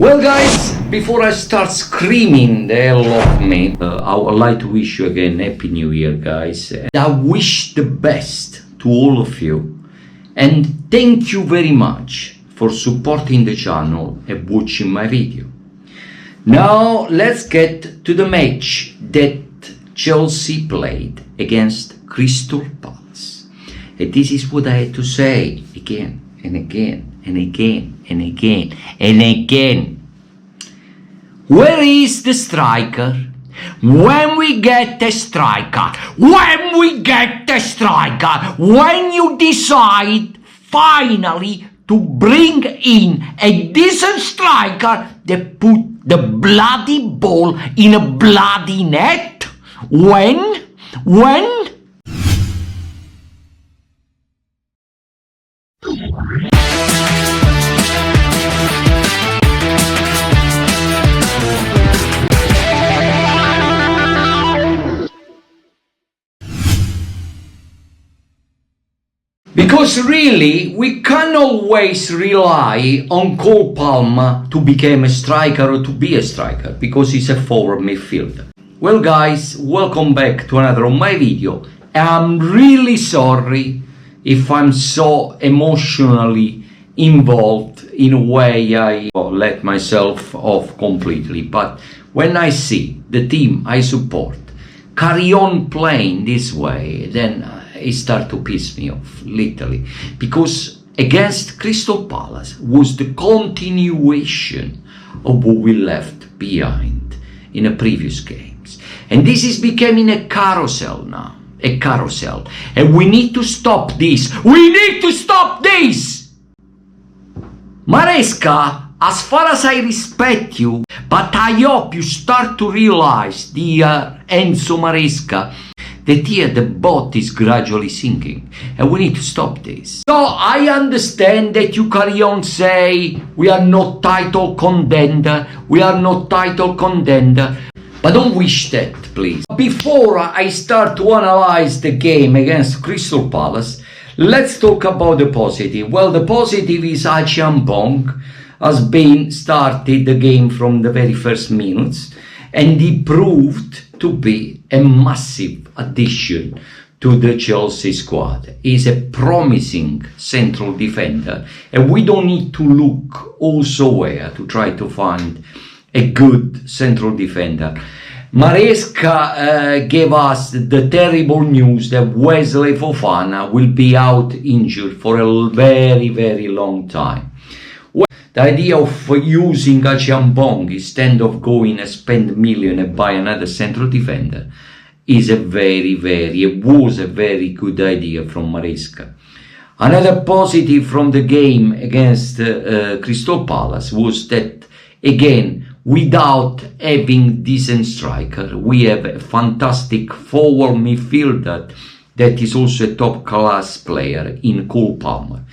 Well guys, before I start screaming the hell of me, I would like to wish you again Happy New Year guys. I wish the best to all of you and thank you very much for supporting the channel and watching my video. Now let's get to the match that Chelsea played against Crystal Palace. And this is what I had to say again and again and again and again and again. Where is the striker? When we get the striker, when we get the striker, when you decide finally to bring in a decent striker that put the bloody ball in a bloody net? When? Because really, we can't always rely on Cole Palmer to become a striker or to be a striker, because he's a forward midfielder. Well guys, welcome back to another of my video. I'm really sorry if I'm so emotionally involved in a way I let myself off completely. But when I see the team I support carry on playing this way, then it started to piss me off, literally. Because against Crystal Palace was the continuation of what we left behind in the previous games. And this is becoming a carousel now. A carousel. And we need to stop this. We need to stop this! Maresca, as far as I respect you, but I hope you start to realize, dear Enzo Maresca, that here the boat is gradually sinking, and we need to stop this. So I understand that you carry on say we are not title contender, but don't wish that, please. Before I start to analyze the game against Crystal Palace, let's talk about the positive. Well, the positive is Achiampong has been started the game from the very first minutes, and he proved to be a massive addition to the Chelsea squad. He's a promising central defender, and we don't need to look also where to try to find a good central defender. Maresca gave us the terrible news that Wesley Fofana will be out injured for a very, very long time. The idea of using Achiampong instead of going and spend million and buy another central defender is was a very good idea from Maresca. Another positive from the game against Crystal Palace was that, again, without having decent striker, we have a fantastic forward midfielder that is also a top class player in Cole Palmer.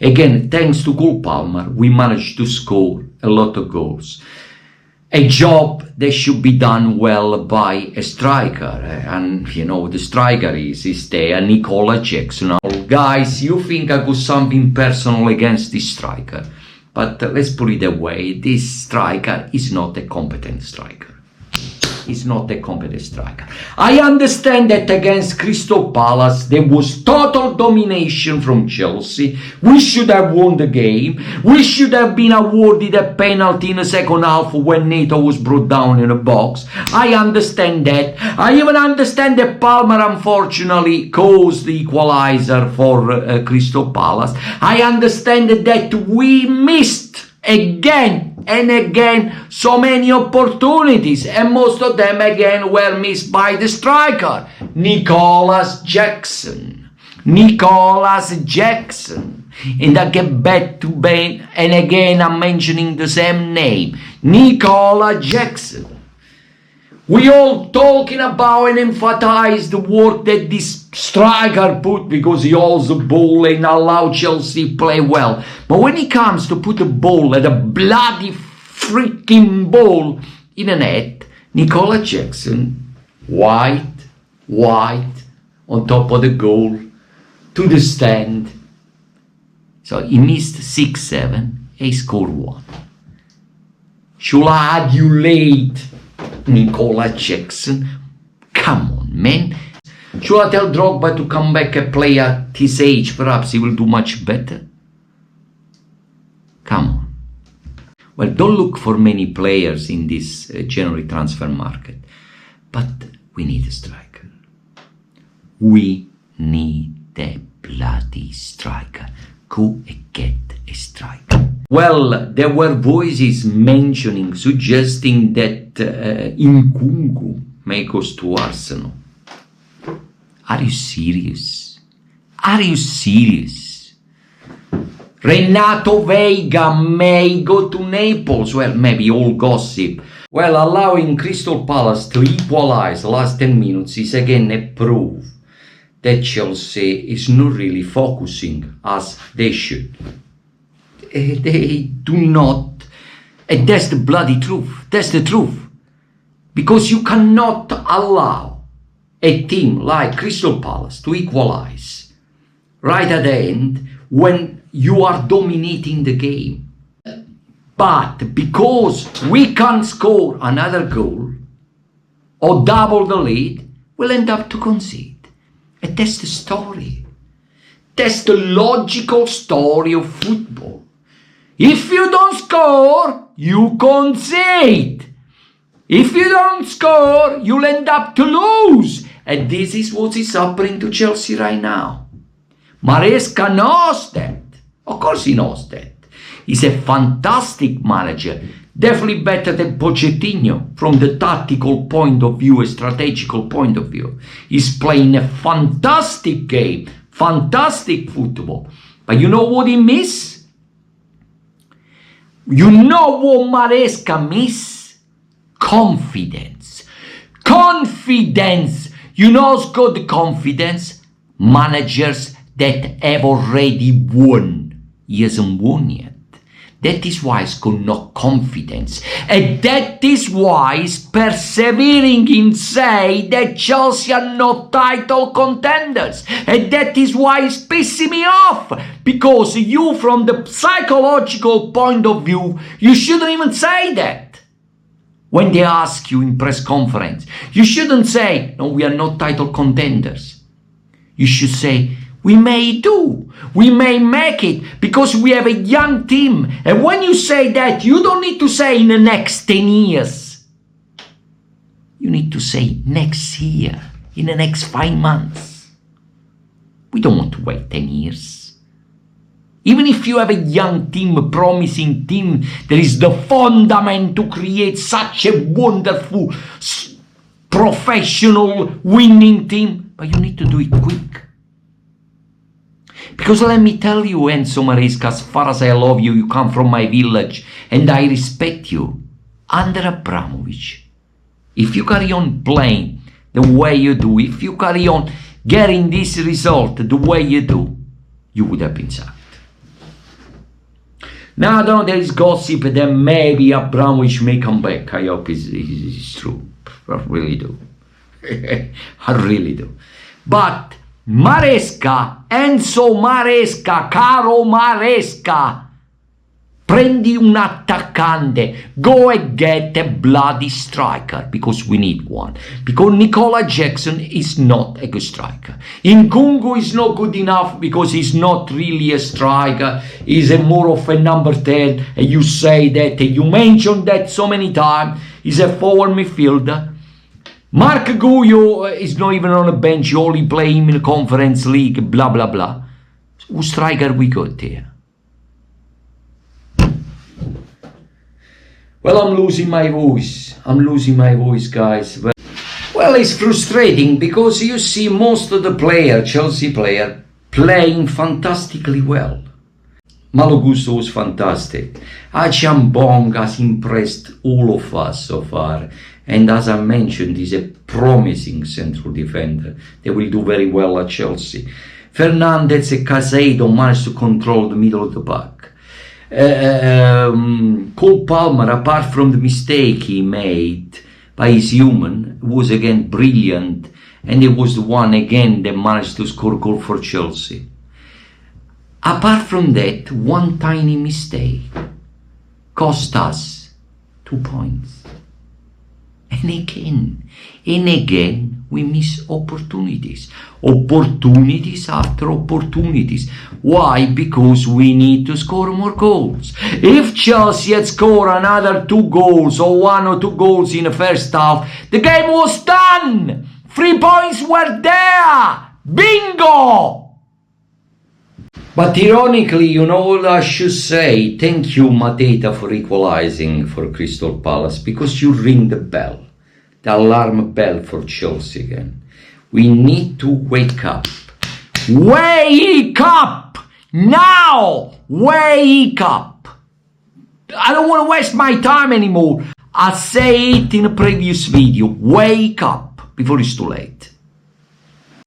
Again, thanks to Cole Palmer, we managed to score a lot of goals. A job that should be done well by a striker. And, you know, the striker is there, Nicolas Jackson. Now, guys, you think I got something personal against this striker. But let's put it away. This striker is not a competent striker. Is not a competent striker. I understand that against Crystal Palace there was total domination from Chelsea. We should have won the game. We should have been awarded a penalty in the second half when Neto was brought down in a box. I understand that. I even understand that Palmer unfortunately caused the equalizer for Crystal Palace. I understand that we missed again and again so many opportunities, and most of them again were missed by the striker, Nicolas Jackson. And I get back to Ben, and again I'm mentioning the same name, Nicolas Jackson. We all talking about and emphasize the work that this striker put, because he holds the ball and allow Chelsea play well. But when it comes to put a ball at a bloody freaking ball in a net, Nicolas Jackson, white, on top of the goal, to the stand. So he missed 6-7, he scored 1. Should I adulate Nicolas Jackson? Come on, man. Should I tell Drogba to come back and play at his age? Perhaps he will do much better. Come on. Well, don't look for many players in this January transfer market. But we need a striker. We need a bloody striker. Go and get a striker. Well, there were voices suggesting that Nkunku may go to Arsenal. Are you serious? Are you serious? Renato Veiga may go to Naples. Well, maybe all gossip. Well, allowing Crystal Palace to equalize the last 10 minutes is again a proof that Chelsea is not really focusing as they should. They do not. And that's the bloody truth. That's the truth. Because you cannot allow a team like Crystal Palace to equalize right at the end when you are dominating the game. But because we can't score another goal or double the lead, we'll end up to concede. And that's the story. That's the logical story of football. If you don't score, you concede. If you don't score, you'll end up to lose. And this is what is happening to Chelsea right now. Maresca knows that. Of course he knows that. He's a fantastic manager. Definitely better than Pochettino from the tactical point of view, a strategical point of view. He's playing a fantastic game, fantastic football. But you know what he misses? You know what Maresca miss? Confidence. Confidence. You know who's got confidence? Managers that have already won. He hasn't won yet. That is why he's got no confidence. And that is why he's persevering in saying that Chelsea are not title contenders. And that is why it's pissing me off. Because you, from the psychological point of view, you shouldn't even say that. When they ask you in press conference, you shouldn't say, no, we are not title contenders. You should say, we may do. We may make it because we have a young team. And when you say that, you don't need to say in the next 10 years. You need to say next year, in the next 5 months. We don't want to wait 10 years. Even if you have a young team, a promising team, there is the fundament to create such a wonderful, professional, winning team. But you need to do it quick. Because let me tell you, Enzo Maresca, as far as I love you, you come from my village, and I respect you. Under Abramovich, if you carry on playing the way you do, if you carry on getting this result the way you do, you would have been sacked. Now, I know there is gossip that maybe Abramovich may come back. I hope it's true. I really do. I really do. But Maresca, Enzo Maresca, caro Maresca, prendi un attaccante, go and get a bloody striker, because we need one. Because Nicolas Jackson is not a good striker. Nkunku is not good enough because he's not really a striker. He's a more of a number 10, and you say that, and you mentioned that so many times. He's a forward midfielder. Mark Guyo is not even on a bench. You only play him in the Conference League, blah, blah, blah. Who striker we got here? Well, I'm losing my voice. I'm losing my voice, guys. Well, it's frustrating because you see most of the Chelsea player, playing fantastically well. Malo Gusto was fantastic. Acheampong has impressed all of us so far. And as I mentioned, he's a promising central defender. They will do very well at Chelsea. Fernandez and Casado managed to control the middle of the pack. Cole Palmer, apart from the mistake he made by his human, was again brilliant. And he was the one again that managed to score a goal for Chelsea. Apart from that, one tiny mistake cost us 2 points. And again, we miss opportunities. Opportunities after opportunities. Why? Because we need to score more goals. If Chelsea had scored another 2 goals or 1 or 2 goals in the first half, the game was done. 3 points were there. Bingo! But ironically, you know what I should say? Thank you, Mateta, for equalizing for Crystal Palace, because you ring the bell. The alarm bell for Chelsea again. We need to wake up. Wake up! Now! Wake up! I don't want to waste my time anymore. I say it in a previous video. Wake up before it's too late.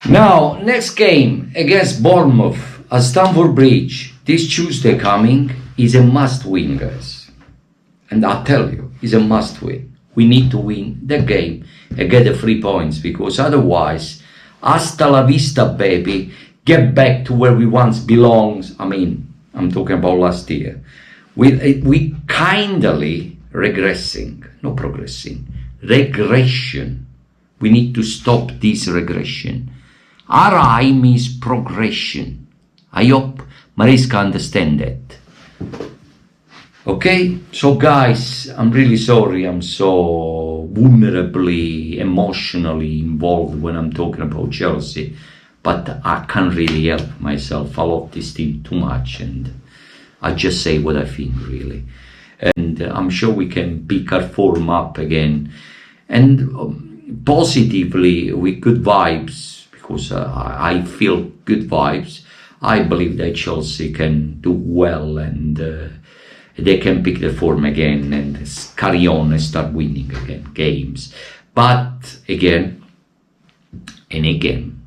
Now, next game against Bournemouth at Stamford Bridge this Tuesday coming is a must-win, guys. And I tell you, it's a must-win. We need to win the game and get the 3 points, because otherwise, hasta la vista, baby, get back to where we once belonged. I mean, I'm talking about last year. We kindly regressing, not progressing, regression. We need to stop this regression. RI means progression. I hope Maresca understand that. Okay, so guys, I'm really sorry I'm so vulnerably, emotionally involved when I'm talking about Chelsea, but I can't really help myself. I love this team too much, and I just say what I think, really. And I'm sure we can pick our form up again, and positively with good vibes, because I feel good vibes. I believe that Chelsea can do well, and they can pick the form again and carry on and start winning again games. But again and again,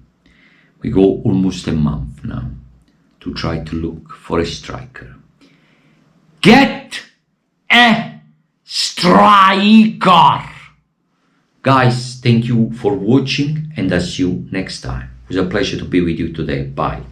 we go almost a month now to try to look for a striker. Get a striker! Guys, thank you for watching, and I'll see you next time. It was a pleasure to be with you today. Bye.